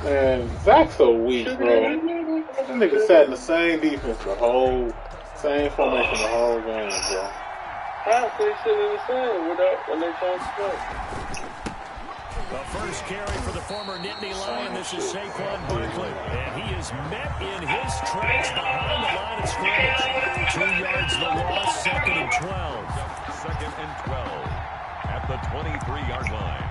Man, Zach's so weak, bro. That nigga sat in the same defense same formation the whole game, bro. How could he sit in the same when they changed the play? The first carry for the former Nittany Lion. This is Saquon Barkley. And he is met in his tracks behind the line of scrimmage. 2 yards the loss, 2nd and 12. 2nd and 12 at the 23-yard line.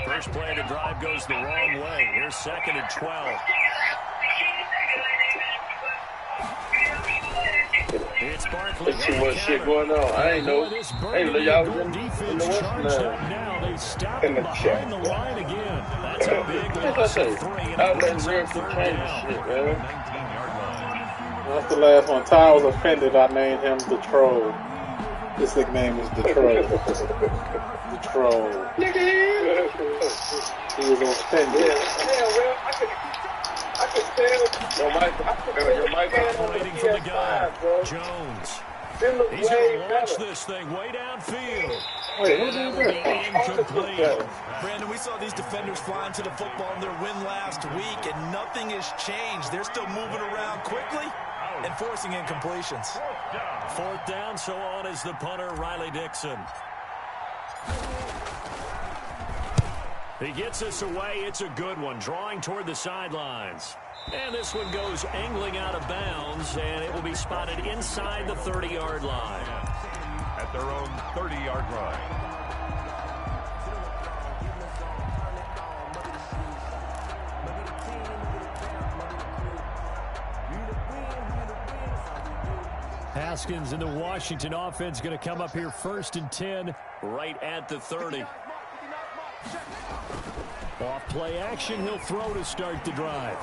First play of the drive goes the wrong way. Here's 2nd and 12. It's Barkley. There's too much shit going on. I ain't know. Y'all was in the West now. They stop him behind the line again. That's a big loss of 3. I'm letting Rick change the shit, man. That's the last one. Ty was offended I named him the Troll. His nickname is the Troll. The Troll. He was offended. Yeah, well, I could tell. Your mic waiting for the guy. Jones. He's going to launch this thing way downfield. Wait, who's that? Incomplete. Brandon, we saw these defenders flying to the football in their win last week, and nothing has changed. They're still moving around quickly and forcing incompletions. 4th down, so on is the punter, Riley Dixon. He gets this away. It's a good one, drawing toward the sidelines. And this one goes angling out of bounds, and it will be spotted inside the 30-yard line. At their own 30-yard line. Haskins in the Washington offense going to come up here 1st and 10 right at the 30. Off play action, he'll throw to start the drive.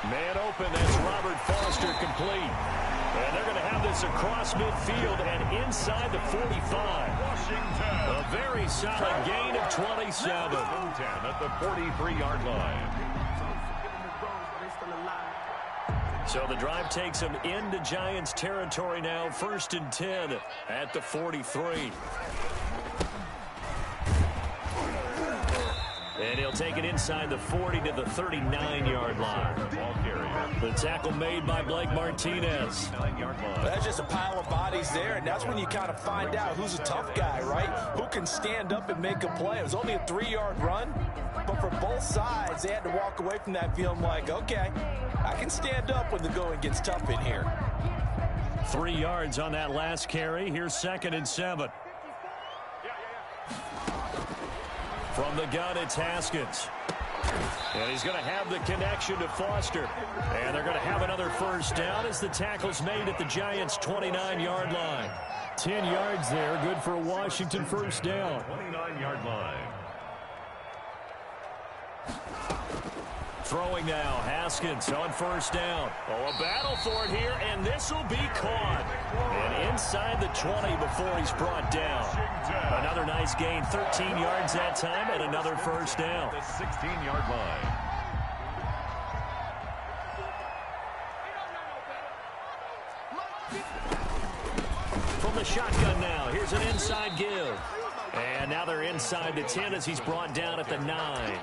Man open, that's Robert Foster complete. And they're going to have this across midfield and inside the 45. A very solid gain of 27. 10 at the 43-yard line. So the drive takes him into Giants territory now. 1st and 10 at the 43. And he'll take it inside the 40 to the 39-yard line. Ball carrier. The tackle made by Blake Martinez. 9-yard line. That's just a pile of bodies there, and that's when you kind of find out who's a tough guy, right? Who can stand up and make a play. It was only a 3-yard run, but for both sides, they had to walk away from that feeling like, okay, I can stand up when the going gets tough in here. 3 yards on that last carry. Here's 2nd and 7. From the gun, it's Haskins. And he's going to have the connection to Foster. And they're going to have another 1st down as the tackle's made at the Giants' 29-yard line. 10 yards there, good for a Washington 1st down. 29-yard line. Throwing now, Haskins on 1st down. Oh, a battle for it here, and this will be caught. And inside the 20 before he's brought down. Another nice gain, 13 yards that time, and another 1st down. The 16-yard line. From the shotgun now, here's an inside give. And now they're inside the 10 as he's brought down at the 9.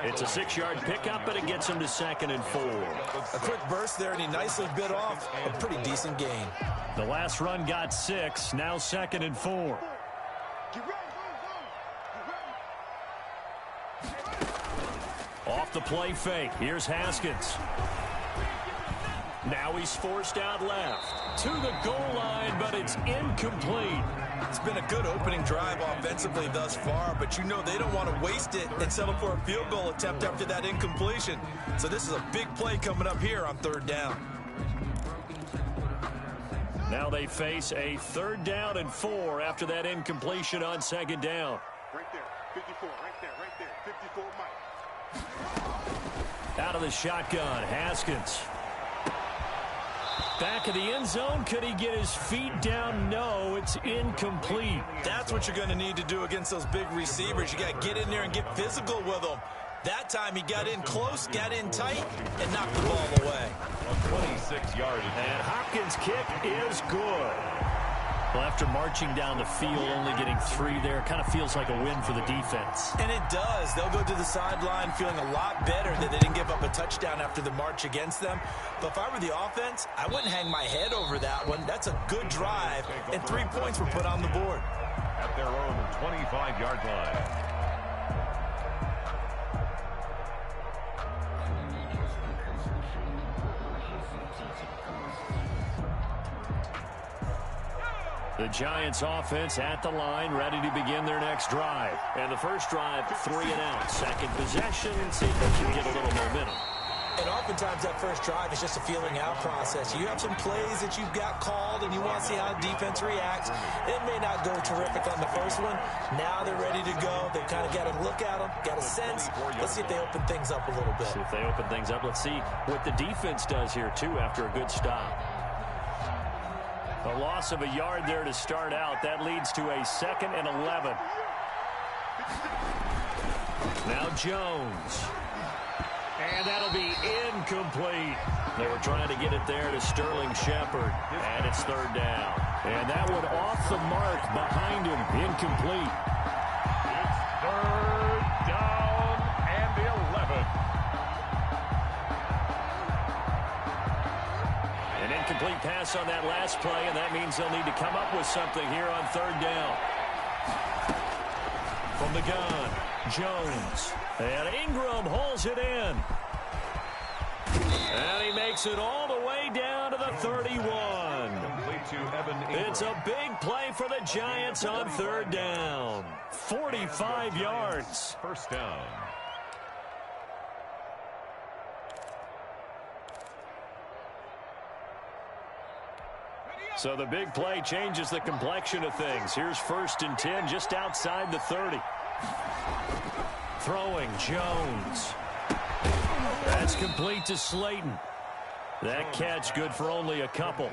It's a 6-yard pickup, but it gets him to 2nd and 4. A quick burst there, and he nicely bit off a pretty decent gain. The last run got 6, now 2nd and 4. Off the play fake, here's Haskins. Now he's forced out left to the goal line, but it's incomplete. It's been a good opening drive offensively thus far, but you know they don't want to waste it and settle for a field goal attempt after that incompletion. So this is a big play coming up here on 3rd down. Now they face a 3rd down and 4 after that incompletion on 2nd down. Right there, 54, right there, 54, Mike. Out of the shotgun, Haskins. Back of the end zone. Could he get his feet down? No, it's incomplete. That's what you're going to need to do against those big receivers. You got to get in there and get physical with them. That time he got in close, got in tight, and knocked the ball away. 26-yard. And Hopkins' kick is good. Well, after marching down the field, only getting 3 there, kind of feels like a win for the defense. And it does. They'll go to the sideline feeling a lot better that they didn't give up a touchdown after the march against them. But if I were the offense, I wouldn't hang my head over that one. That's a good drive, and 3 points were put on the board. At their own 25-yard line. The Giants offense at the line, ready to begin their next drive. And the first drive, 3 and out. Second possession, see if they can get a little momentum. And oftentimes that first drive is just a feeling out process. You have some plays that you've got called and you want to see how the defense reacts. It may not go terrific on the first one. Now they're ready to go. They've kind of got a look at them, got a sense. Let's see if they open things up a little bit. See if they open things up. Let's see what the defense does here, too, after a good stop. A loss of a yard there to start out. That leads to a 2nd and 11. Now Jones. And that'll be incomplete. They were trying to get it there to Sterling Shepard. And it's 3rd down. And that one off the mark behind him. Incomplete. It's 3rd down and 11. An incomplete pass on that last play, and that means they'll need to come up with something here on 3rd down. From the gun, Jones. And Ingram holds it in. And he makes it all the way down to the 31. It's a big play for the Giants on 3rd down. 45 yards. First down. So the big play changes the complexion of things. Here's 1st and 10 just outside the 30. Throwing Jones. That's complete to Slayton. That catch good for only a couple.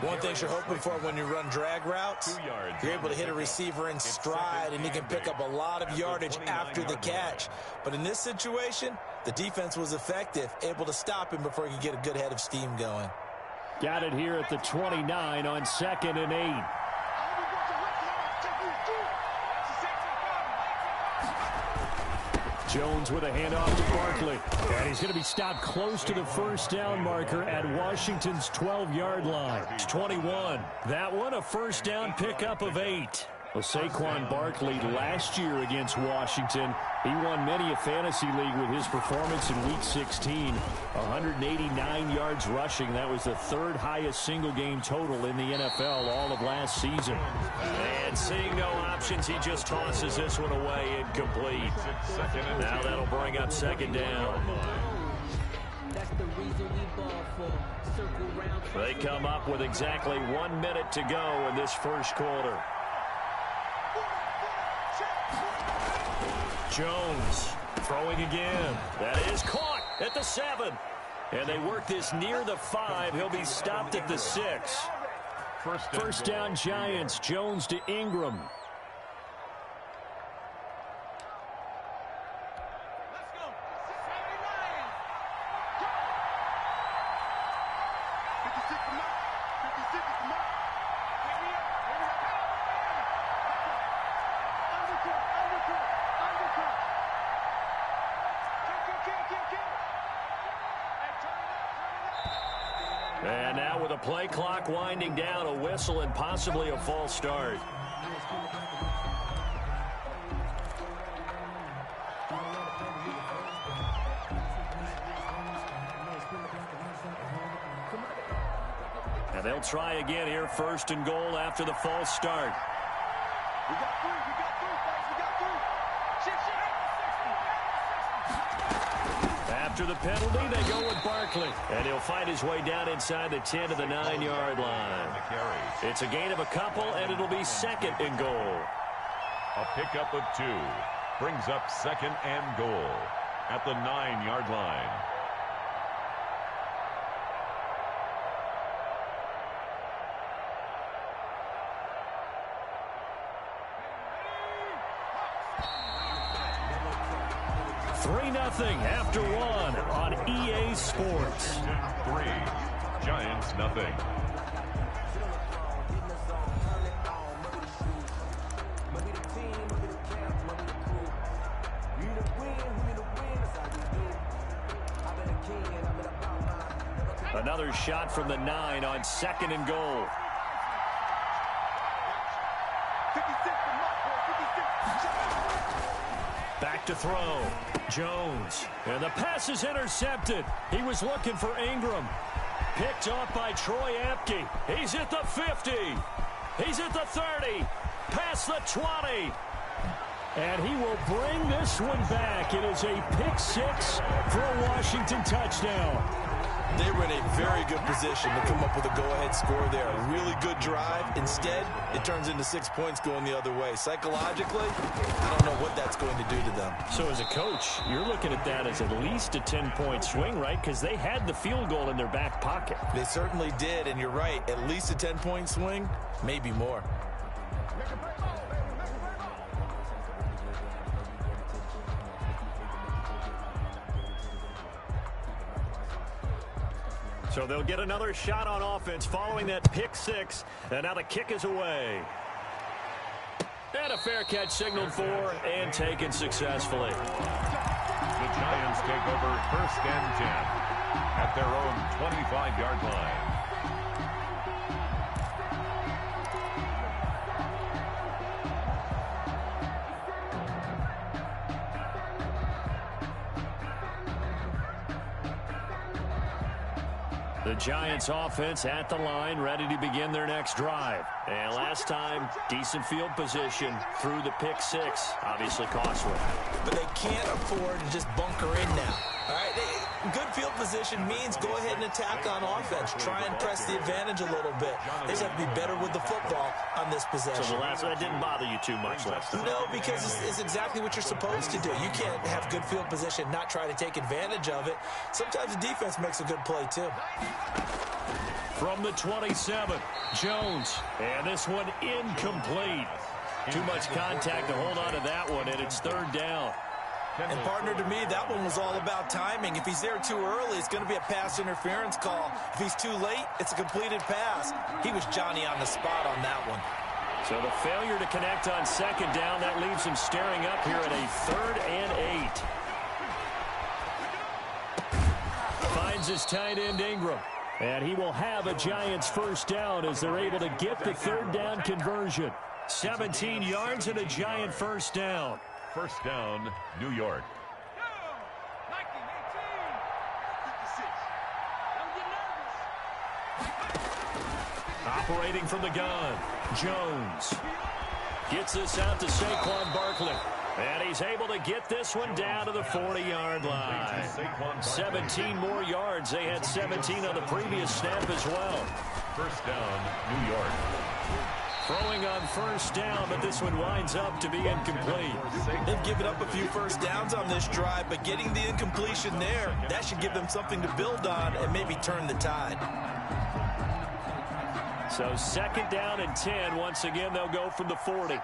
One thing you're hoping for when you run drag routes, you're able to hit a receiver in stride and he can pick up a lot of yardage after the catch. But in this situation, the defense was effective, able to stop him before he could get a good head of steam going. Got it here at the 29 on 2nd and 8. Jones with a handoff to Barkley. And he's going to be stopped close to the 1st down marker at Washington's 12-yard line. It's 21. That one a 1st down pickup of 8. Well, Saquon Barkley last year against Washington, he won many a fantasy league with his performance in Week 16. 189 yards rushing. That was the 3rd highest single-game total in the NFL all of last season. And seeing no options, he just tosses this one away incomplete. Now that'll bring up 2nd down. They come up with exactly 1 minute to go in this first quarter. Jones throwing again. That is caught at the 7. And they work this near the 5. He'll be stopped at the 6. First down Giants. Jones to Ingram. And now with a play clock winding down, a whistle and possibly a false start. And they'll try again here, 1st and goal after the false start. We got 3, guys, we got 3. After the penalty, they go with Barkley. And he'll find his way down inside the 10 to the 9-yard line. It's a gain of a couple, and it'll be 2nd and goal. A pickup of 2 brings up 2nd and goal. at the 9-yard line. Nothing after one on EA Sports. 3, Giants nothing. Another shot from the 9 on 2nd and goal. Back to throw. Jones. And the pass is intercepted. He was looking for Ingram. Picked off by Troy Apke. He's at the 50. He's at the 30. Past the 20. And he will bring this one back. It is a pick 6 for a Washington touchdown. They were in a very good position to come up with a go-ahead score there. A really good drive. Instead, it turns into 6 points going the other way. Psychologically, I don't know what that's going to do to them. So as a coach, you're looking at that as at least a 10-point swing, right? Because they had the field goal in their back pocket. They certainly did, and you're right. At least a 10-point swing, maybe more. So they'll get another shot on offense following that pick 6. And now the kick is away. And a fair catch signaled for and taken successfully. The Giants take over 1st and 10 at their own 25-yard line. The Giants offense at the line, ready to begin their next drive. And last time, decent field position through the pick 6. Obviously costly. But they can't afford to just bunker in now. All right, good field position means go ahead and attack on offense. Try and press the advantage a little bit. They just have to be better with the football on this possession. So that didn't bother you too much last time? No, because it's exactly what you're supposed to do. You can't have good field position, not try to take advantage of it. Sometimes the defense makes a good play, too. From the 27, Jones. And this one incomplete. Too much contact to hold on to that one, and it's 3rd down. And partner, to me, that one was all about timing. If he's there too early, it's going to be a pass interference call. If he's too late, it's a completed pass. He was Johnny on the spot on that one. So the failure to connect on 2nd down, that leaves him staring up here at a 3rd and 8. Finds his tight end Ingram. And he will have a Giants 1st down as they're able to get the 3rd down conversion. 17 yards and a Giant 1st down. 1st down, New York. Operating from the gun, Jones. Gets this out to Saquon Barkley. And he's able to get this one down to the 40-yard line. 17 more yards. They had 17 on the previous snap as well. 1st down, New York. Throwing on 1st down, but this one winds up to be incomplete. They've given up a few 1st downs on this drive, but getting the incompletion there, that should give them something to build on and maybe turn the tide. So 2nd down and 10. Once again, they'll go from the 40.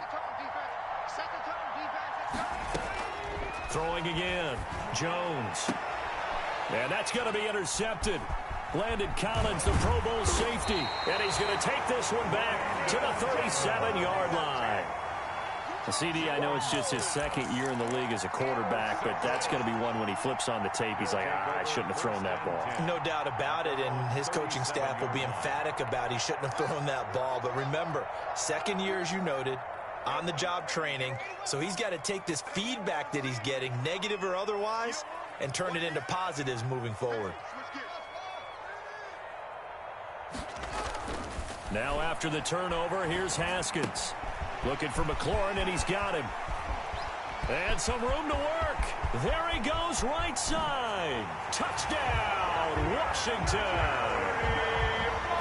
Throwing again, Jones. And that's going to be intercepted. Landon Collins, the Pro Bowl safety. And he's going to take this one back to the 37-yard line. CD, I know it's just his 2nd year in the league as a quarterback, but that's going to be one when he flips on the tape. He's like, I shouldn't have thrown that ball. No doubt about it, and his coaching staff will be emphatic about he shouldn't have thrown that ball. But remember, 2nd year, as you noted, on-the-job training, so he's got to take this feedback that he's getting, negative or otherwise, and turn it into positives moving forward. Now after the turnover, here's Haskins. Looking for McLaurin, and he's got him. And some room to work. There he goes, right side. Touchdown, Washington.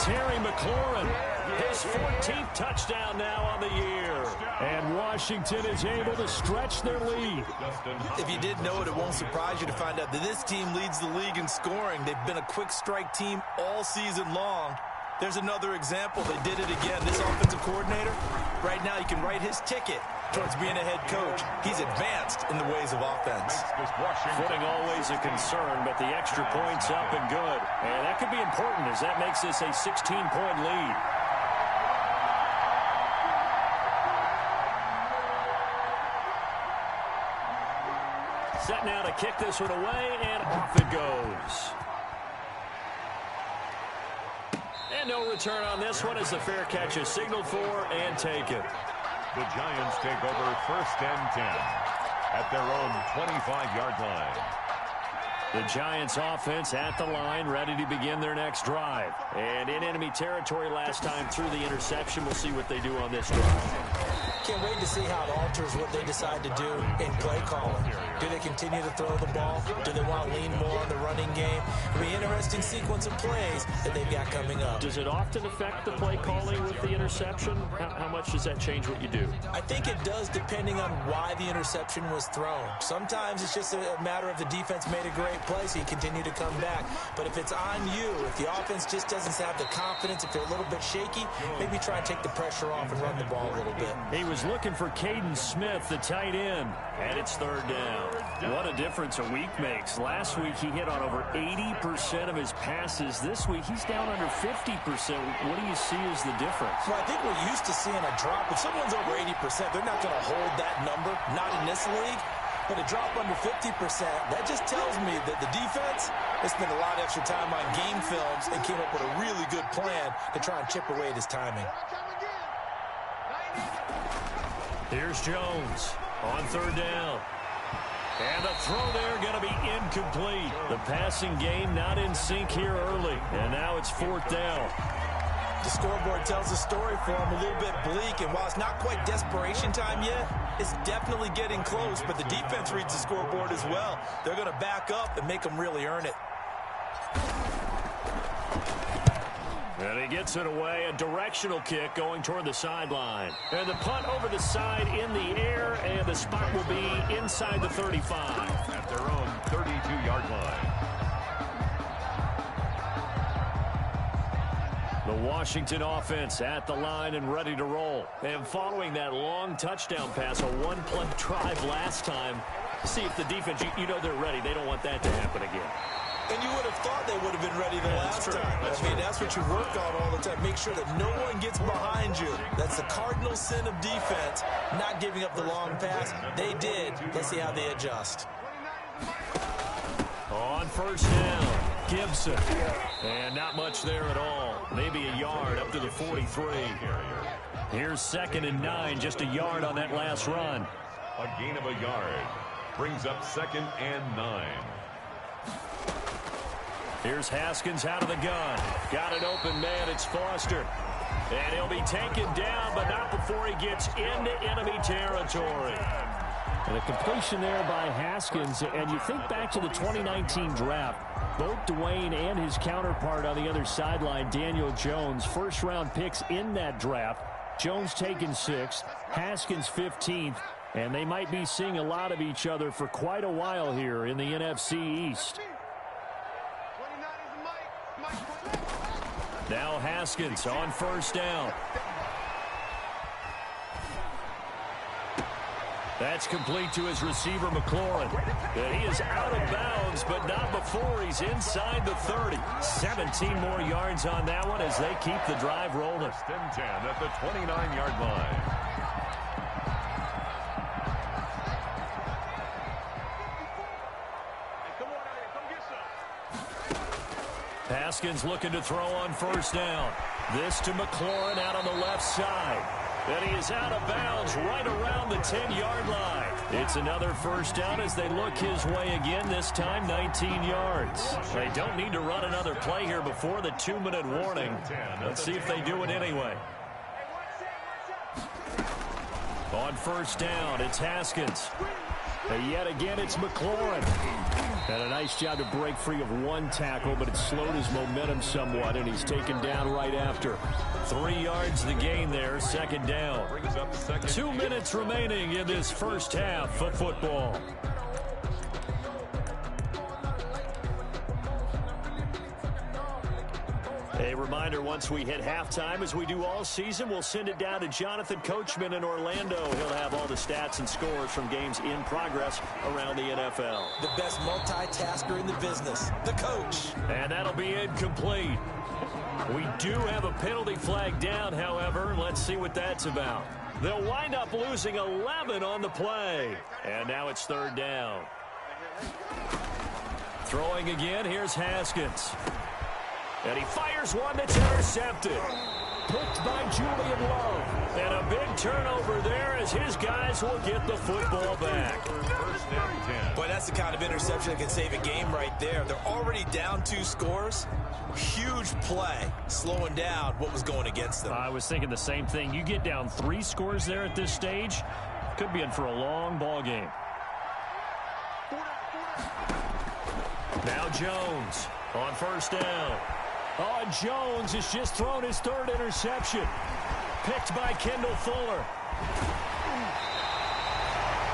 Terry McLaurin, his 14th touchdown now on the year. And Washington is able to stretch their lead. If you didn't know it, it won't surprise you to find out that this team leads the league in scoring. They've been a quick strike team all season long. There's another example. They did it again. This offensive coordinator, right now, you can write his ticket towards being a head coach. He's advanced in the ways of offense. Footing always a concern, but the extra point's up and good. And that could be important as that makes this a 16-point lead. Set now to kick this one away, and off it goes. And no return on this one as the fair catch is signaled for and taken. The Giants take over 1st and 10 at their own 25-yard line. The Giants offense at the line, ready to begin their next drive. And in enemy territory last time through the interception. We'll see what they do on this drive. Can't wait to see how it alters what they decide to do in play calling. Do they continue to throw the ball? Do they want to lean more on the running game? It'll be an interesting sequence of plays that they've got coming up. Does it often affect the play calling with the interception? How much does that change what you do? I think it does, depending on why the interception was thrown. Sometimes it's just a matter of the defense made a great play, so you continue to come back. But if it's on you, if the offense just doesn't have the confidence, if they're a little bit shaky, maybe try and take the pressure off and run the ball a little bit. He was looking for Caden Smith, the tight end, and it's 3rd down. What a difference a week makes. Last week he hit on over 80% of his passes. This week he's down under 50%. What do you see as the difference? Well, I think we're used to seeing a drop. If someone's over 80%, they're not going to hold that number, not in this league. But a drop under 50%, that just tells me that the defense has spent a lot of extra time on game films and came up with a really good plan to try and chip away at his timing. Here's Jones on 3rd down. And the throw there going to be incomplete. The passing game not in sync here early. And now it's 4th down. The scoreboard tells a story for him, a little bit bleak. And while it's not quite desperation time yet, it's definitely getting close. But the defense reads the scoreboard as well. They're going to back up and make them really earn it. And he gets it away, a directional kick going toward the sideline. And the punt over the side in the air, and the spot will be inside the 35. At their own 32-yard line. The Washington offense at the line and ready to roll. And following that long touchdown pass, a one-play drive last time, see if the defense, you know they're ready. They don't want that to happen again. And you would have thought they would have been ready the last time. I mean, that's what you work on all the time. Make sure that no one gets behind you. That's the cardinal sin of defense, not giving up the long pass. They did. Let's see how they adjust. On 1st down, Gibson. And not much there at all. Maybe a yard up to the 43. Here's 2nd and 9, just a yard on that last run. A gain of a yard brings up 2nd and 9. Here's Haskins out of the gun. Got an open man. It's Foster. And he'll be taken down, but not before he gets into enemy territory. And a completion there by Haskins. And you think back to the 2019 draft, both Dwayne and his counterpart on the other sideline, Daniel Jones, first-round picks in that draft. Jones taken 6th, Haskins 15th, and they might be seeing a lot of each other for quite a while here in the NFC East. Now Haskins on 1st down. That's complete to his receiver, McLaurin. And he is out of bounds, but not before he's inside the 30. 17 more yards on that one as they keep the drive rolling. 1st and 10 at the 29-yard line. Haskins looking to throw on 1st down. This to McLaurin out on the left side. And he is out of bounds right around the 10-yard line. It's another 1st down as they look his way again, this time 19 yards. They don't need to run another play here before the 2-minute warning. Let's see if they do it anyway. On 1st down, it's Haskins. And yet again, it's McLaurin. And a nice job to break free of one tackle, but it slowed his momentum somewhat, and he's taken down right after. 3 yards the gain there, second down. 2 minutes remaining in this first half of football. A reminder, once we hit halftime, as we do all season, we'll send it down to Jonathan Coachman in Orlando. He'll have all the stats and scores from games in progress around the NFL. The best multitasker in the business, the coach. And that'll be incomplete. We do have a penalty flag down, however. Let's see what that's about. They'll wind up losing 11 on the play. And now it's third down. Throwing again, here's Haskins. And he fires one that's intercepted. Picked by Julian Love. And a big turnover there as his guys will get the football back. First and 10. Boy, that's the kind of interception that can save a game right there. They're already down 2 scores. Huge play, slowing down what was going against them. I was thinking the same thing. You get down 3 scores there at this stage, could be in for a long ball game. Now Jones on first down. Oh, Jones has just thrown his 3rd interception. Picked by Kendall Fuller.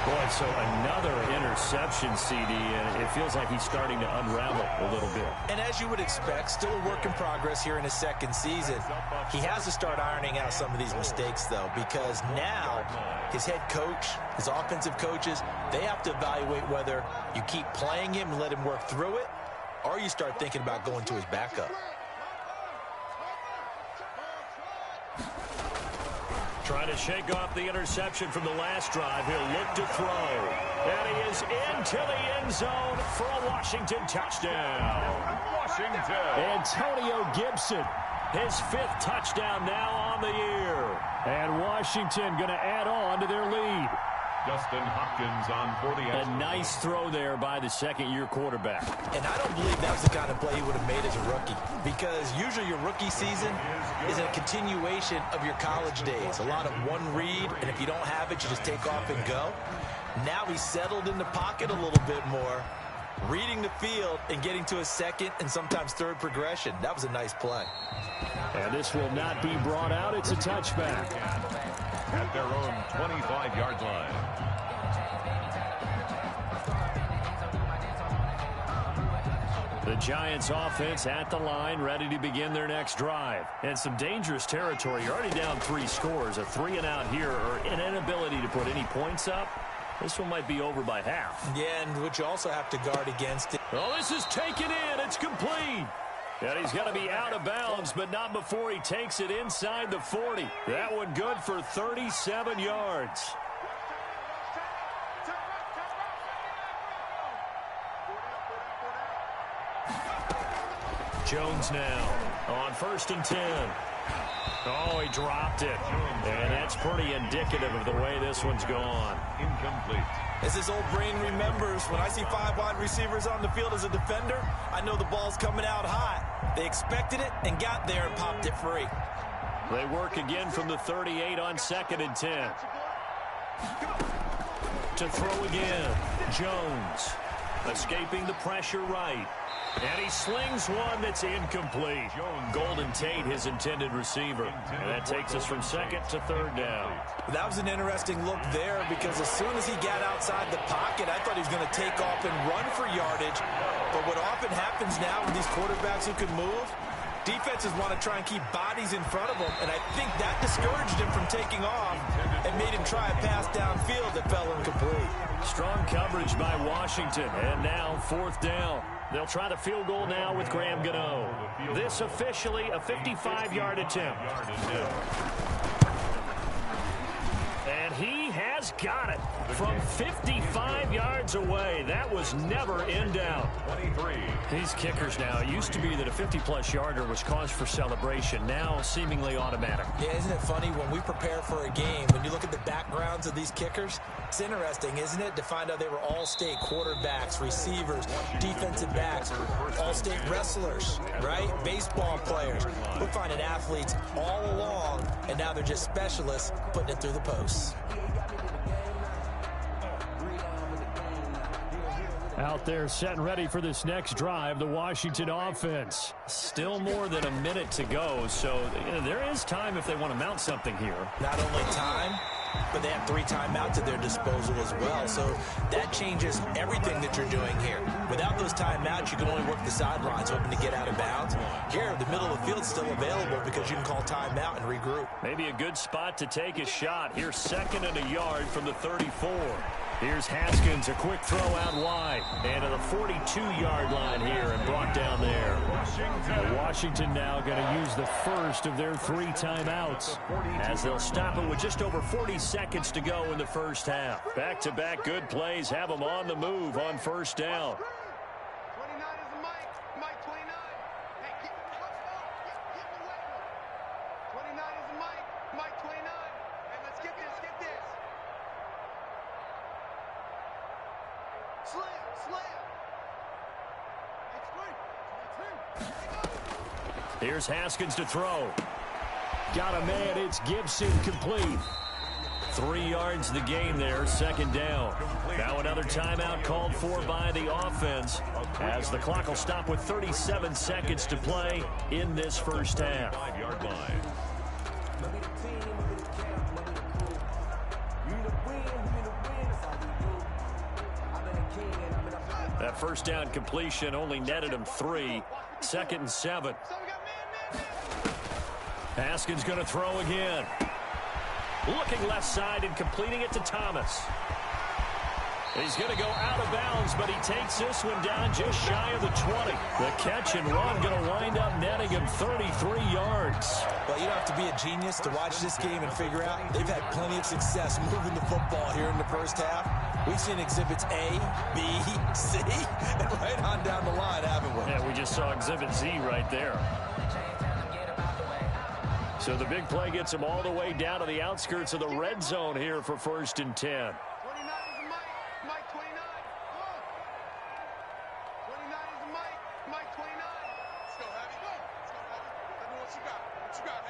Boy, so another interception, CD, and it feels like he's starting to unravel a little bit. And as you would expect, still a work in progress here in his 2nd season. He has to start ironing out some of these mistakes, though, because now his head coach, his offensive coaches, they have to evaluate whether you keep playing him and let him work through it, or you start thinking about going to his backup. Trying to shake off the interception from the last drive. He'll look to throw. And he is into the end zone for a Washington touchdown. Washington. Antonio Gibson, his 5th touchdown now on the year. And Washington going to add on to their lead. Justin Hopkins on for the A nice throw there by the 2nd-year quarterback. And I don't believe that was the kind of play he would have made as a rookie, because usually your rookie season is a continuation of your college days. A lot of one read, and if you don't have it, you just take off and go. Now he's settled in the pocket a little bit more, reading the field and getting to his 2nd and sometimes 3rd progression. That was a nice play. And this will not be brought out. It's a touchback. at their own 25-yard line. The Giants offense at the line, ready to begin their next drive. And some dangerous territory. You're already down 3 scores. A 3-and-out here, or an inability to put any points up. This one might be over by half. Yeah, and what you also have to guard against it. Oh, this is taken in. It's complete. And he's got to be out of bounds, but not before he takes it inside the 40. That one good for 37 yards. Jones now on 1st and 10. Oh, he dropped it. And that's pretty indicative of the way this one's gone. Incomplete. As his old brain remembers, when I see 5 wide receivers on the field as a defender, I know the ball's coming out hot. They expected it and got there and popped it free. They work again from the 38 on 2nd and 10. To throw again, Jones escaping the pressure right. And he slings one that's incomplete. Golden Tate, his intended receiver. And that takes us from 2nd to 3rd down. That was an interesting look there, because as soon as he got outside the pocket, I thought he was going to take off and run for yardage. But what often happens now with these quarterbacks who can move, defenses want to try and keep bodies in front of them, and I think that discouraged him from taking off and made him try a pass downfield that fell incomplete. Strong coverage by Washington, and now 4th down. They'll try the field goal now with Graham Gano. This officially a 55-yard attempt. And he has got it from 55 yards away. That was never in doubt. 23. These kickers now, it used to be that a 50-plus yarder was cause for celebration. Now seemingly automatic. Yeah, isn't it funny when we prepare for a game, when you look at the backgrounds of these kickers, it's interesting, isn't it, to find out they were all-state quarterbacks, receivers, defensive backs, all-state wrestlers, right? Baseball players. We're finding athletes all along, and now they're just specialists putting it through the posts. Out there set and ready for this next drive, the Washington offense. Still more than a minute to go, so there is time if they want to mount something here. Not only time, but they have 3 timeouts at their disposal as well. So that changes everything that you're doing here. Without those timeouts, you can only work the sidelines hoping to get out of bounds. Here, the middle of the field is still available because you can call timeout and regroup. Maybe a good spot to take a shot. Here's 2nd and a yard from the 34. Here's Haskins, a quick throw out wide. And to the 42-yard line here and brought down there. Washington now going to use the first of their 3 timeouts, as they'll stop it with just over 40 seconds to go in the first half. Back-to-back good plays have them on the move on first down. 29 is the Mike 29. Hey, keep the way. 29 is the Mike 29. Hey, let's get this. Slam. Here's Haskins to throw. got a man. It's Gibson, complete. 3 yards the gain there, 2nd down. Now another timeout called for by the offense, as the clock will stop with 37 seconds to play in this first half. 5-yard line. That first down completion only netted him 3. 2nd and 7. Haskins going to throw again. Looking left side and completing it to Thomas. He's going to go out of bounds, but he takes this one down just shy of the 20. The catch and run going to wind up netting him 33 yards. Well, you don't have to be a genius to watch this game and figure out they've had plenty of success moving the football here in the first half. We've seen exhibits A, B, C, and right on down the line, haven't we? Yeah, we just saw exhibit Z right there. So the big play gets him all the way down to the outskirts of the red zone here for 1st and 10. 29 is the Mike 29. 29 is the Mike 29. Let's go, Heavy. Let me what you got,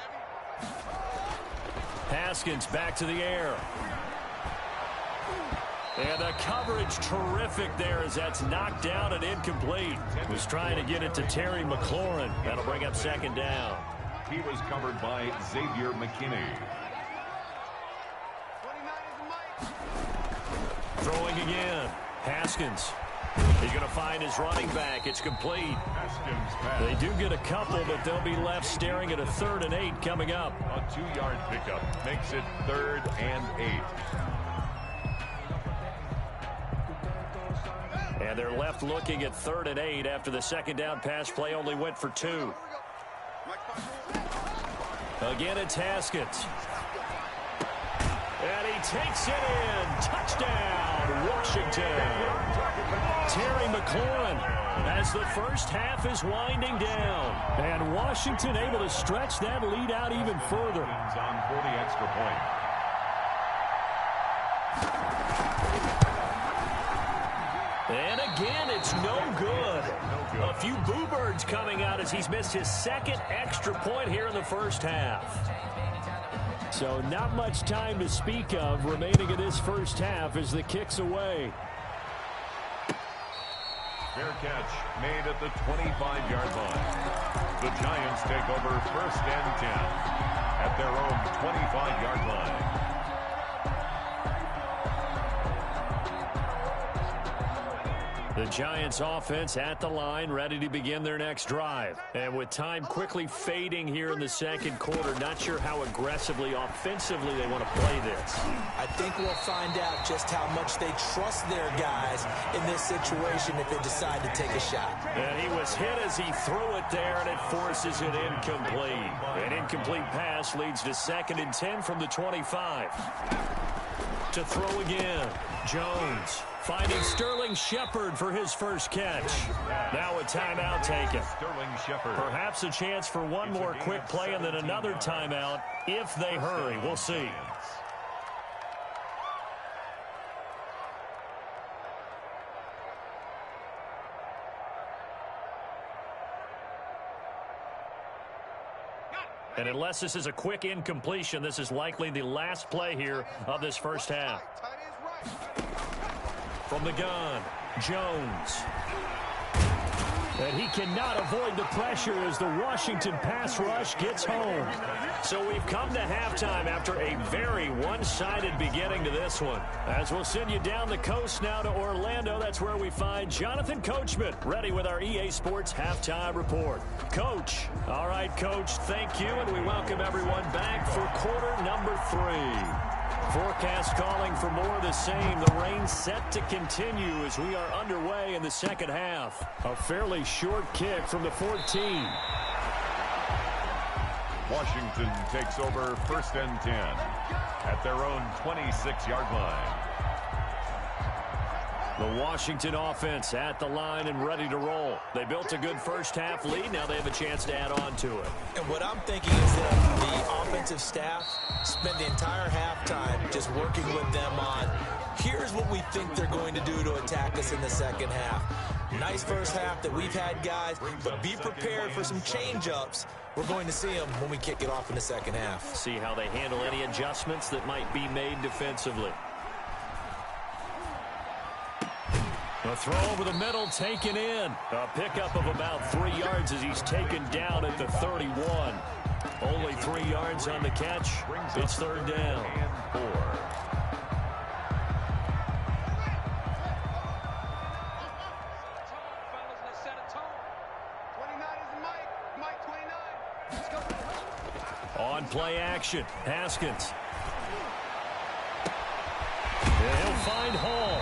Heavy. Haskins back to the air. And the coverage terrific there as that's knocked down and incomplete. Was trying to get it to Terry McLaurin. That'll bring up 2nd down. He was covered by Xavier McKinney. 29 is the Mike. Throwing again. Haskins. He's going to find his running back. It's complete. Haskins pass. They do get a couple, but they'll be left staring at a 3rd and 8 coming up. A 2-yard pickup makes it 3rd and 8. And they're left looking at 3rd and 8 after the 2nd down pass play only went for 2. Again, it's Haskins. And he takes it in. Touchdown, Washington. Terry McLaurin as the first half is winding down. And Washington able to stretch that lead out even further. On 40 extra point. And again, it's no good. A few boo birds coming out as he's missed his 2nd extra point here in the first half. So not much time to speak of remaining in this first half as the kick's away. Fair catch made at the 25-yard line. The Giants take over 1st and 10 at their own 25-yard line. The Giants offense at the line, ready to begin their next drive. And with time quickly fading here in the 2nd quarter, not sure how aggressively, offensively they want to play this. I think we'll find out just how much they trust their guys in this situation if they decide to take a shot. And he was hit as he threw it there, and it forces it incomplete. An incomplete pass leads to 2nd and 10 from the 25. To throw again, Jones finding Sterling Shepard for his first catch. Now a timeout taken. Sterling Shepard. Perhaps a chance for one more quick play and then another timeout if they hurry. We'll see. And unless this is a quick incompletion, this is likely the last play here of this first half. From the gun, Jones. And he cannot avoid the pressure as the Washington pass rush gets home. So we've come to halftime after a very one-sided beginning to this one. As we'll send you down the coast now to Orlando, that's where we find Jonathan Coachman ready with our EA Sports Halftime Report. Coach. All right, Coach, thank you, and we welcome everyone back for quarter number 3. Forecast calling for more of the same. The rain set to continue as we are underway in the second half. A fairly short kick from the 14. Washington takes over 1st and 10 at their own 26-yard line. The Washington offense at the line and ready to roll. They built a good first half lead. Now they have a chance to add on to it. And what I'm thinking is that the offensive staff spent the entire halftime just working with them on, here's what we think they're going to do to attack us in the second half. Nice first half that we've had, guys, but be prepared for some change-ups. We're going to see them when we kick it off in the second half. See how they handle any adjustments that might be made defensively. A throw over the middle taken in. A pickup of about 3 yards as he's taken down at the 31. Only 3 yards on the catch. It's 3rd down. 4. On play action, Haskins. And he'll find Hall.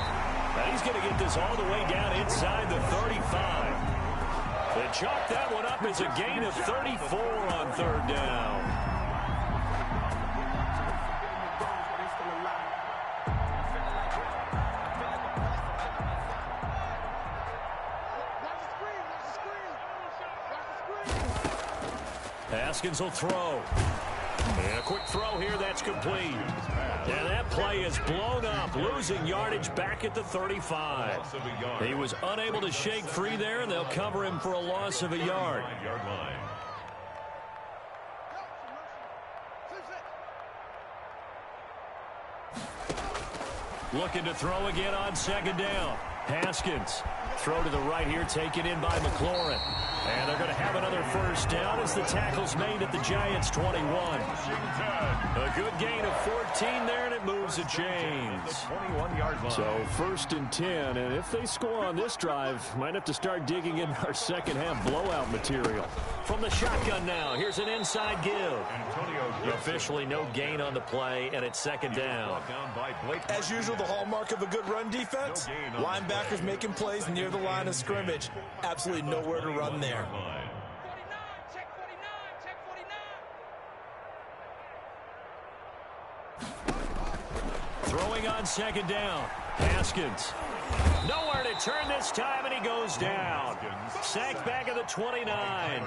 And he's going to get this all the way down inside the 35. They chalk that one up as a gain of 34 on 3rd down. Haskins will throw. And a quick throw here, that's complete. And that play is blown up, losing yardage back at the 35. He was unable to shake free there, and they'll cover him for a loss of a yard. Looking to throw again on 2nd down. Haskins. Throw to the right here, taken in by McLaurin. And they're going to have another 1st down as the tackle's made at the Giants' 21. A good gain of 14 there, and it moves the chains. So 1st and 10, and if they score on this drive, might have to start digging in our second half blowout material. From the shotgun now, here's an inside give. Officially no gain on the play, and it's 2nd down. As usual, the hallmark of a good run defense, linebackers making plays near the line of scrimmage. Absolutely nowhere to run there. Throwing on 2nd down. Haskins. Nowhere to turn this time, and he goes down. Sacked back at the 29.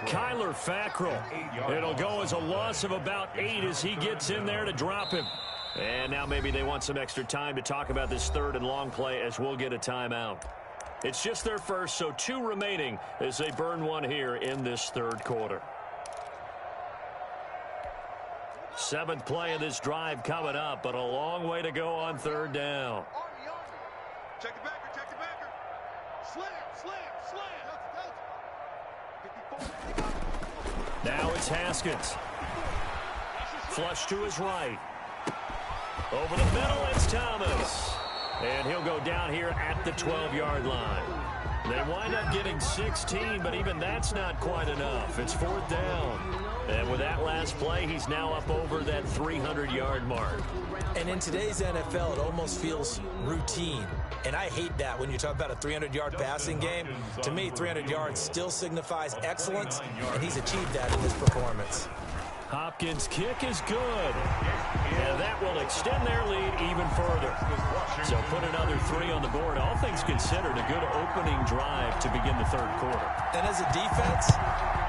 Kyler Fackrell. It'll go as a loss of about 8 as he gets in there to drop him. And now maybe they want some extra time to talk about this 3rd and long play as we'll get a timeout. It's just their first, so 2 remaining as they burn one here in this 3rd quarter. 7th play of this drive coming up, but a long way to go on 3rd down. Check the backer, check the backer. Slam. Now it's Haskins. Flush to his right. Over the middle, it's Thomas. And he'll go down here at the 12-yard line. They wind up getting 16, but even that's not quite enough. It's 4th down. And with that last play, he's now up over that 300-yard mark. And in today's NFL, it almost feels routine. And I hate that when you talk about a 300-yard passing game. To me, 300 yards still signifies excellence, and he's achieved that in this performance. Hopkins' kick is good. And that will extend their lead even further. So put another 3 on the board. All things considered, a good opening drive to begin the 3rd quarter. And as a defense,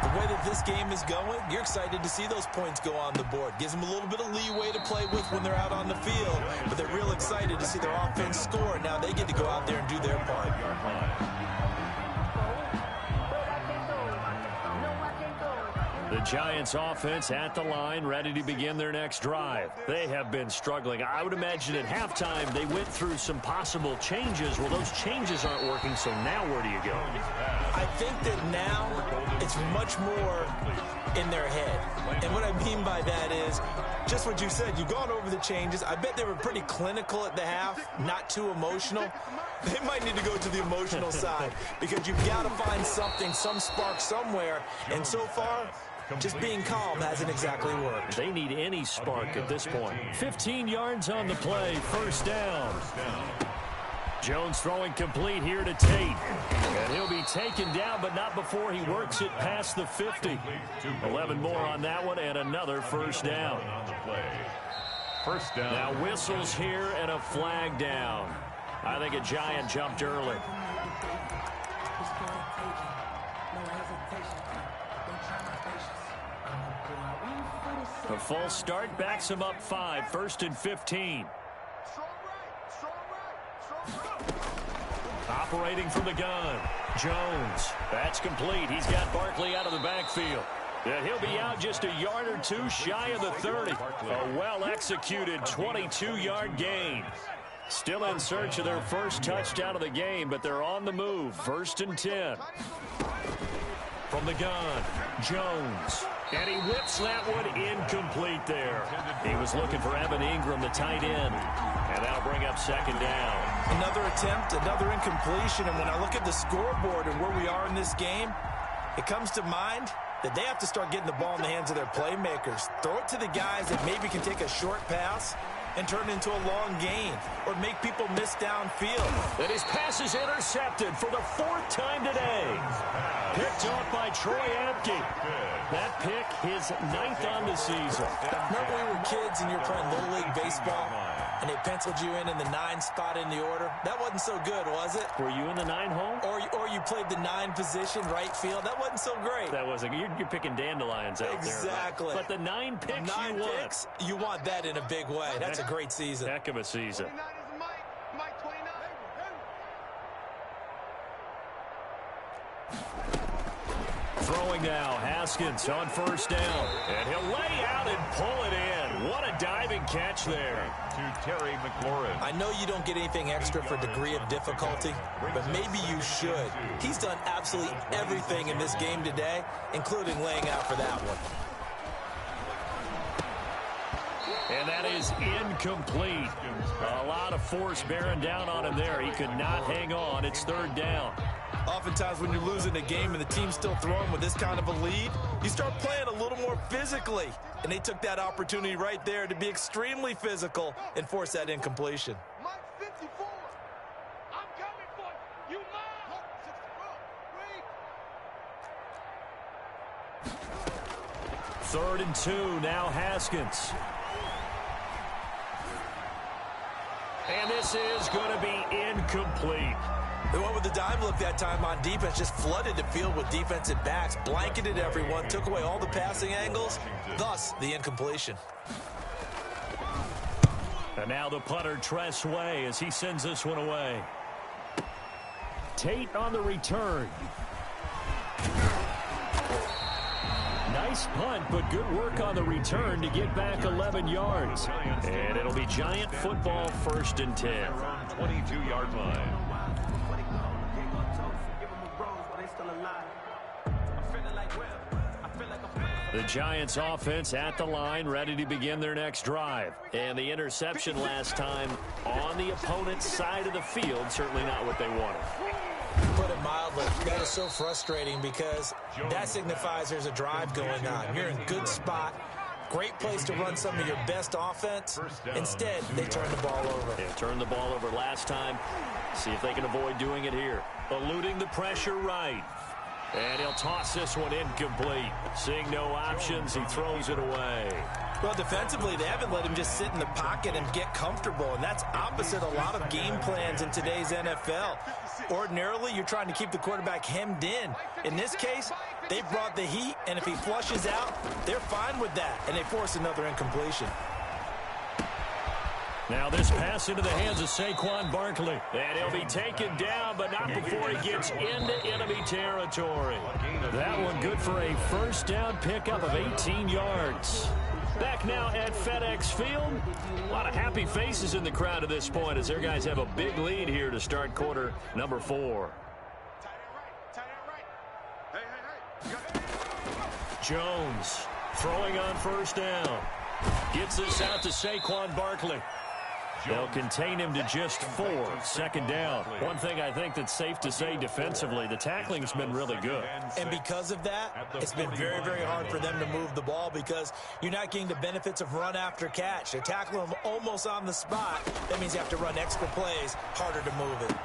the way that this game is going, you're excited to see those points go on the board. Gives them a little bit of leeway to play with when they're out on the field. But they're real excited to see their offense score. Now they get to go out there and do their part. The Giants offense at the line, ready to begin their next drive. They have been struggling. I would imagine at halftime they went through some possible changes. Well, those changes aren't working, so now where do you go? I think that now it's much more in their head. And what I mean by that is just what you said. You've gone over the changes. I bet they were pretty clinical at the half, not too emotional. They might need to go to the emotional side because you've got to find something, some spark somewhere. And so far, just being calm hasn't exactly worked. They need any spark at this point. 15 yards on the play, first down. Jones throwing complete here to Tate. And he'll be taken down, but not before he works it past the 50. 11 more on that one, and another first down. First down. Now whistles here and a flag down. I think a Giant jumped early. A full start backs him up 5, 1st and 15. Operating from the gun. Jones. That's complete. He's got Barkley out of the backfield. And he'll be out just a yard or two shy of the 30. A well-executed 22-yard gain. Still in search of their first touchdown of the game, but they're on the move. 1st and 10. From the gun, Jones. And he whips that one incomplete there. He was looking for Evan Ingram, the tight end. And that'll bring up 2nd down. Another attempt, another incompletion. And when I look at the scoreboard and where we are in this game, it comes to mind that they have to start getting the ball in the hands of their playmakers. Throw it to the guys that maybe can take a short pass and turn it into a long gain or make people miss downfield. And his pass is intercepted for the 4th time today. Picked off by Troy Apke. That pick, his 9th on the season. Remember we were kids and you were playing Little League Baseball and they penciled you in the 9 spot in the order? That wasn't so good, was it? Were you in the 9 hole? Or you played the 9 position, right field? That wasn't so great. That wasn't. You're picking dandelions out there. Exactly. But the 9 picks 9 you want. picks, you want that in a big way. That's a great season. Heck of a season. 29 is Mike 29. Throwing now, Haskins on 1st down. And he'll lay out and pull it in. What a diving catch there. To Terry McLaurin. I know you don't get anything extra for degree of difficulty, but maybe you should. He's done absolutely everything in this game today, including laying out for that one. And that is incomplete. A lot of force bearing down on him there. He could not hang on. It's 3rd down. Oftentimes when you're losing a game and the team's still throwing with this kind of a lead, you start playing a little more physically. And they took that opportunity right there to be extremely physical and force that incompletion. Mike 54. I'm coming for you. You mine. 64. 3rd and 2. Now Haskins. And this is going to be incomplete. They went with the dime look that time on defense, just flooded the field with defensive backs, blanketed everyone, took away all the passing angles, thus the incompletion. And now the punter, Tress Way, as he sends this one away. Tate on the return. Nice punt, but good work on the return to get back 11 yards. And it'll be Giant football, 1st and 10. 22-yard line. The Giants offense at the line, ready to begin their next drive. And the interception last time on the opponent's side of the field, certainly not what they wanted. Put it mildly, that is so frustrating because that signifies there's a drive going on. You're in a good spot. Great place to run some of your best offense. Instead, they turn the ball over. They turned the ball over last time. See if they can avoid doing it here. Eluding the pressure right. And he'll toss this one incomplete. Seeing no options, he throws it away. Well, defensively, they haven't let him just sit in the pocket and get comfortable, and that's opposite a lot of game plans in today's NFL. Ordinarily, you're trying to keep the quarterback hemmed in. In this case, they brought the heat, and if he flushes out, they're fine with that, and they force another incompletion. Now this pass into the hands of Saquon Barkley. And he'll be taken down, but not before he gets into enemy territory. That one good for a first down pickup of 18 yards. Back now at FedEx Field. A lot of happy faces in the crowd at this point as their guys have a big lead here to start quarter number 4. Jones throwing on first down. Gets this out to Saquon Barkley. They'll contain him to just 4. Second down. One thing I think that's safe to say defensively, the tackling's been really good. And because of that, it's been very, very hard for them to move the ball because you're not getting the benefits of run after catch. They tackle him almost on the spot. That means you have to run extra plays, harder to move it.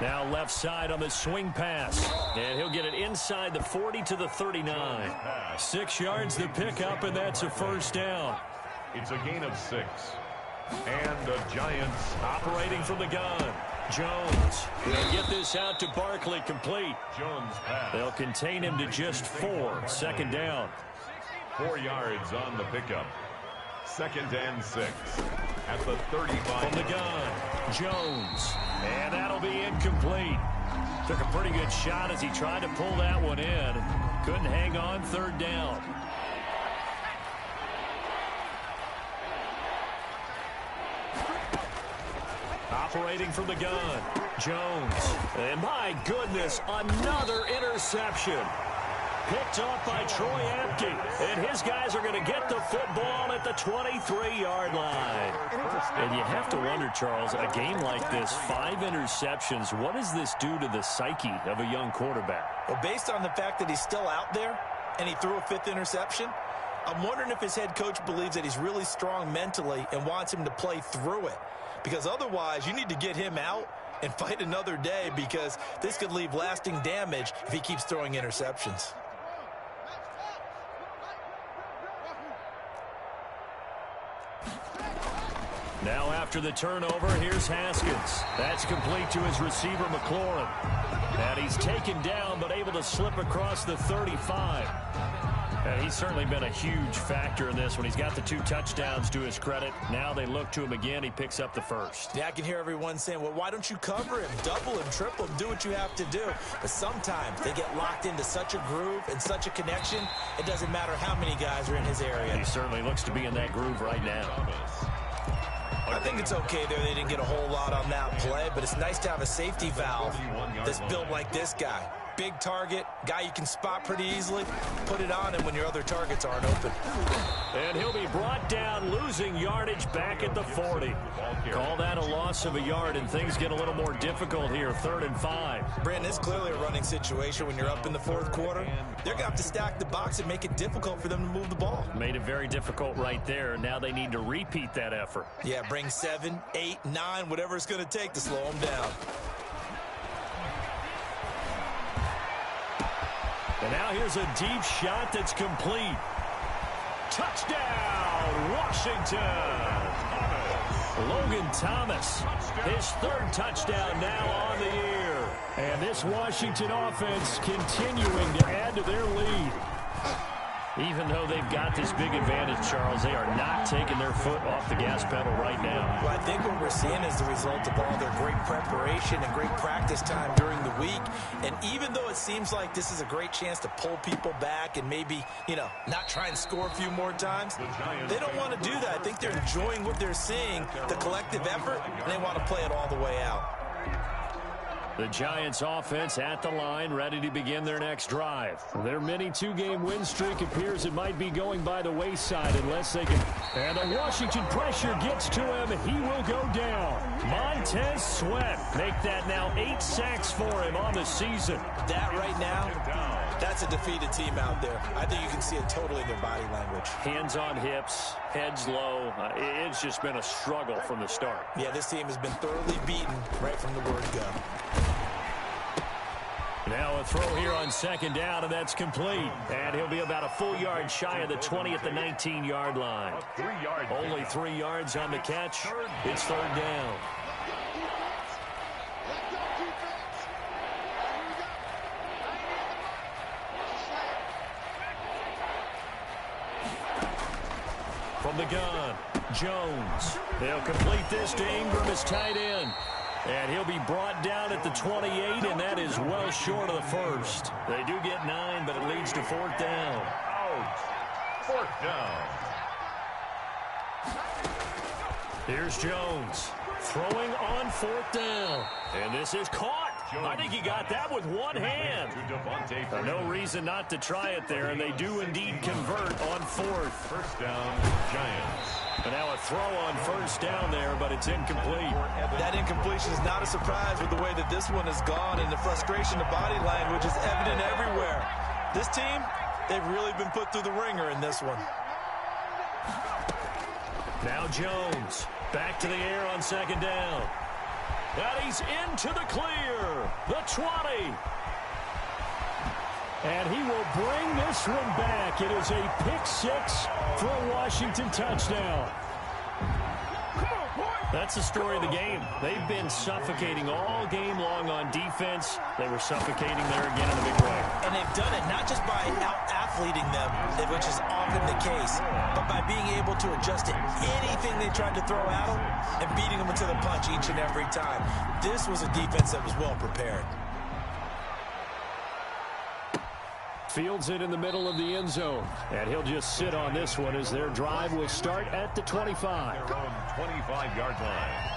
Now left side on the swing pass. And he'll get it inside the 40 to the 39. 6 yards to pick up, and that's a first down. It's a gain of 6. And the Giants operating from the gun. Jones will get this out to Barkley, complete. Jones pass. They'll contain him to just 4. Second down. 4 yards on the pickup. 2nd and 6 at the 35. From the gun, Jones. And that'll be incomplete. Took a pretty good shot as he tried to pull that one in. Couldn't hang on. Third down. Operating from the gun, Jones. And my goodness, another interception. Picked off by Troy Apke. And his guys are going to get the football at the 23-yard line. And you have to wonder, Charles, a game like this, 5 interceptions, what does this do to the psyche of a young quarterback? Well, based on the fact that he's still out there and he threw a 5th interception, I'm wondering if his head coach believes that he's really strong mentally and wants him to play through it. Because otherwise, you need to get him out and fight another day because this could leave lasting damage if he keeps throwing interceptions. Now after the turnover, here's Haskins. That's complete to his receiver, McLaurin. And he's taken down but able to slip across the 35. And he's certainly been a huge factor in this when he's got the 2 touchdowns to his credit. Now they look to him again. He picks up the first. Yeah, I can hear everyone saying, well, why don't you cover him, double him, triple him, do what you have to do. But sometimes they get locked into such a groove and such a connection, it doesn't matter how many guys are in his area. He certainly looks to be in that groove right now. I think it's okay there. They didn't get a whole lot on that play, but it's nice to have a safety valve that's built like this guy. Big target, guy you can spot pretty easily. Put it on him when your other targets aren't open. And he'll be brought down, losing yardage back at the 40. Call that a loss of a yard, and things get a little more difficult here. 3rd and 5. Brandon, it's clearly a running situation when you're up in the 4th quarter. They're going to have to stack the box and make it difficult for them to move the ball. Made it very difficult right there. Now they need to repeat that effort. Yeah, bring 7, 8, 9, whatever it's going to take to slow them down. And now here's a deep shot that's complete. Touchdown, Washington. Logan Thomas, his 3rd touchdown now on the year. And this Washington offense continuing to add to their lead. Even though they've got this big advantage, Charles, they are not taking their foot off the gas pedal right now. Well, I think what we're seeing is the result of all their great preparation and great practice time during the week. And even though it seems like this is a great chance to pull people back and maybe, not try and score a few more times, they don't want to do that. I think they're enjoying what they're seeing, the collective effort, and they want to play it all the way out. The Giants offense at the line, ready to begin their next drive. Their mini 2-game win streak appears it might be going by the wayside unless they can. And the Washington pressure gets to him. He will go down. Montez Sweat make that now 8 sacks for him on the season. That right now, that's a defeated team out there. I think you can see it totally in their body language. Hands on hips, heads low. It's just been a struggle from the start. Yeah, this team has been thoroughly beaten right from the word go. Now a throw here on 2nd down, and that's complete. And he'll be about a full yard shy of the 20 at the 19-yard line. Only 3 yards on the catch. It's 3rd down. From the gun, Jones. They'll complete this to Ingram as tight end. And he'll be brought down at the 28, and that is well short of the first. They do get 9, but it leads to 4th down. Out. 4th down. Here's Jones throwing on 4th down. And this is caught. I think he got that with one hand. No reason not to try it there, and they do indeed convert on 4th. First down, Giants. And now a throw on 1st down there, but it's incomplete. That incompletion is not a surprise with the way that this one has gone, and the frustration of body language is evident everywhere. This team, they've really been put through the ringer in this one. Now Jones back to the air on 2nd down. And he's into the clear. The 20. And he will bring this one back. It is a pick 6 for a Washington touchdown. That's the story of the game. They've been suffocating all game long on defense. They were suffocating there again in a big way. And they've done it not just by out-athleting them, which is often the case, but by being able to adjust to anything they tried to throw at them and beating them into the punch each and every time. This was a defense that was well prepared. Fields it in the middle of the end zone. And he'll just sit on this one as their drive will start at the 25. Their own 25-yard line.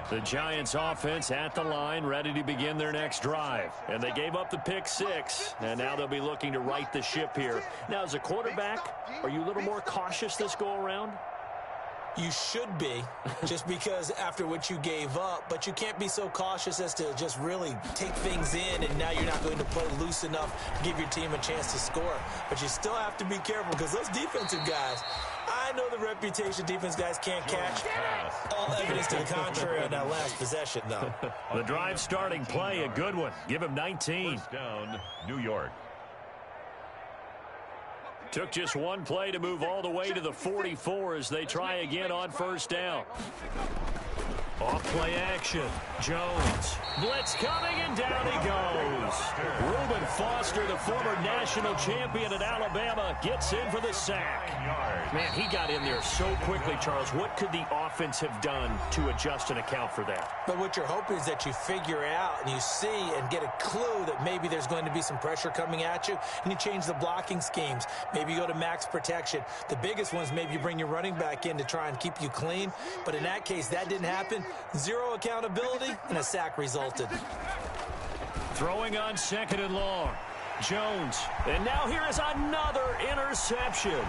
The Giants offense at the line, ready to begin their next drive. And they gave up the pick 6, and now they'll be looking to right the ship here. Now, as a quarterback, are you a little more cautious this go-around? You should be, just because after what you gave up, but you can't be so cautious as to just really take things in, and now you're not going to play loose enough to give your team a chance to score. But you still have to be careful because those defensive guys, I know the reputation defense guys can't catch. All evidence to the contrary on that last possession, though. The drive starting play, a good one. Give him 19. First down, New York. Took just one play to move all the way to the 44 as they try again on 1st down. Off play action. Jones. Blitz coming, and down he goes. Reuben Foster, the former national champion at Alabama, gets in for the sack. Man, he got in there so quickly, Charles. What could the offense have done to adjust and account for that? But what you're hoping is that you figure out and you see and get a clue that maybe there's going to be some pressure coming at you, and you change the blocking schemes. Maybe you go to max protection. The biggest one is maybe you bring your running back in to try and keep you clean. But in that case, that didn't happen. Zero accountability, and a sack resulted. Throwing on 2nd and long. Jones. And now here is another interception.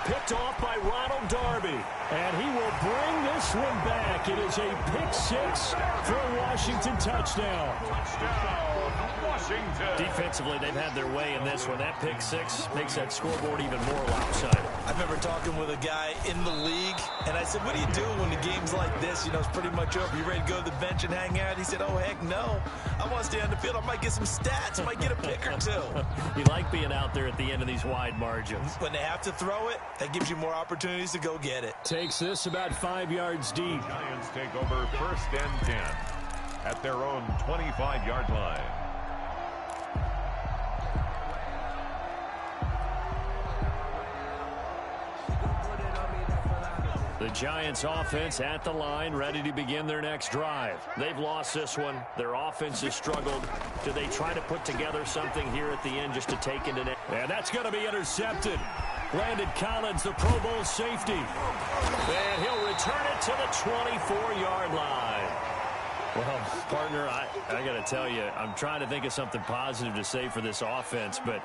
Picked off by Ronald Darby. And he will bring this one back. It is a pick 6 for a Washington touchdown. Touchdown, Washington. Defensively, they've had their way in this one. That pick 6 makes that scoreboard even more lopsided. I remember talking with a guy in the league, and I said, what do you do when the game's like this? You know, it's pretty much over. You ready to go to the bench and hang out? He said, oh, heck no. I want to stay on the field. I might get some stats. I might get a pick or two. You like being out there at the end of these wide margins. When they have to throw it, that gives you more opportunities to go get it. Takes this about 5 yards deep. Giants take over 1st and 10 at their own 25-yard line. The Giants offense at the line, ready to begin their next drive. They've lost this one. Their offense has struggled. Do they try to put together something here at the end just to take into net? And that's going to be intercepted. Landon Collins, the Pro Bowl safety. And he'll return it to the 24-yard line. Well, partner, I got to tell you, I'm trying to think of something positive to say for this offense, but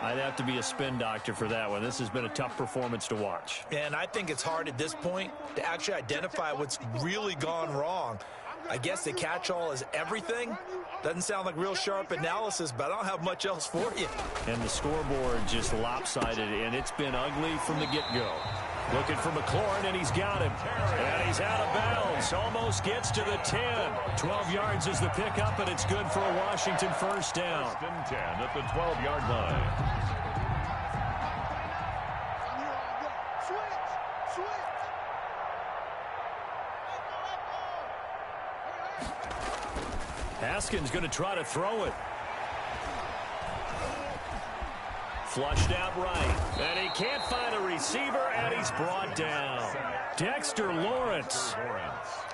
I'd have to be a spin doctor for that one. This has been a tough performance to watch. And I think it's hard at this point to actually identify what's really gone wrong. I guess the catch-all is everything. Doesn't sound like real sharp analysis, but I don't have much else for you. And the scoreboard just lopsided, and it's been ugly from the get-go. Looking for McLaurin, and he's got him. And he's out of bounds. Almost gets to the 10. 12 yards is the pickup, and it's good for a Washington 1st down. 1st and 10 at the 12-yard line. Haskins going to try to throw it. Flushed out right. And he can't find a receiver, and he's brought down. Dexter Lawrence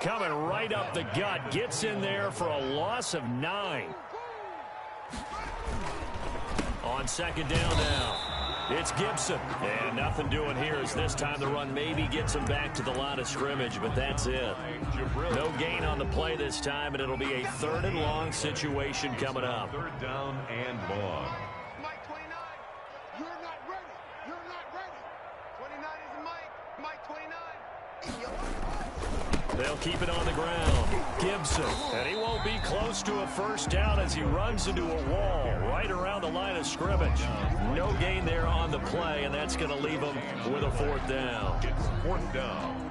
coming right up the gut. Gets in there for a loss of 9. On second down now. It's Gibson. And nothing doing here as this time the run maybe gets him back to the line of scrimmage, but that's it. No gain on the play this time, and it'll be a 3rd and long situation coming up. 3rd down and long. Mike 29, you're not ready. You're not ready. 29 is Mike. Mike 29. They'll keep it on the ground. Gibson. And he won't be close to a first down as he runs into a wall right around the line of scrimmage. No gain there on the play, and that's going to leave him with a 4th down. It's 4th down.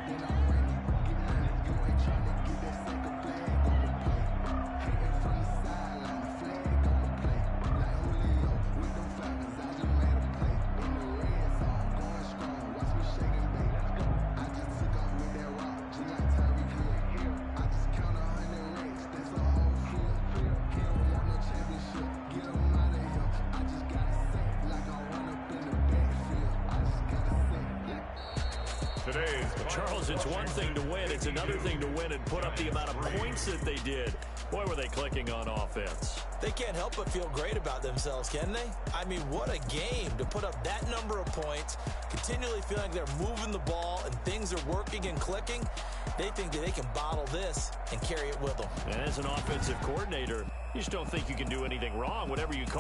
Charles, it's one thing to win. It's another thing to win and put up the amount of points that they did. Boy, were they clicking on offense. They can't help but feel great about themselves, can they? I mean, what a game to put up that number of points, continually feeling like they're moving the ball and things are working and clicking. They think that they can bottle this and carry it with them. And as an offensive coordinator, you just don't think you can do anything wrong. Whatever you call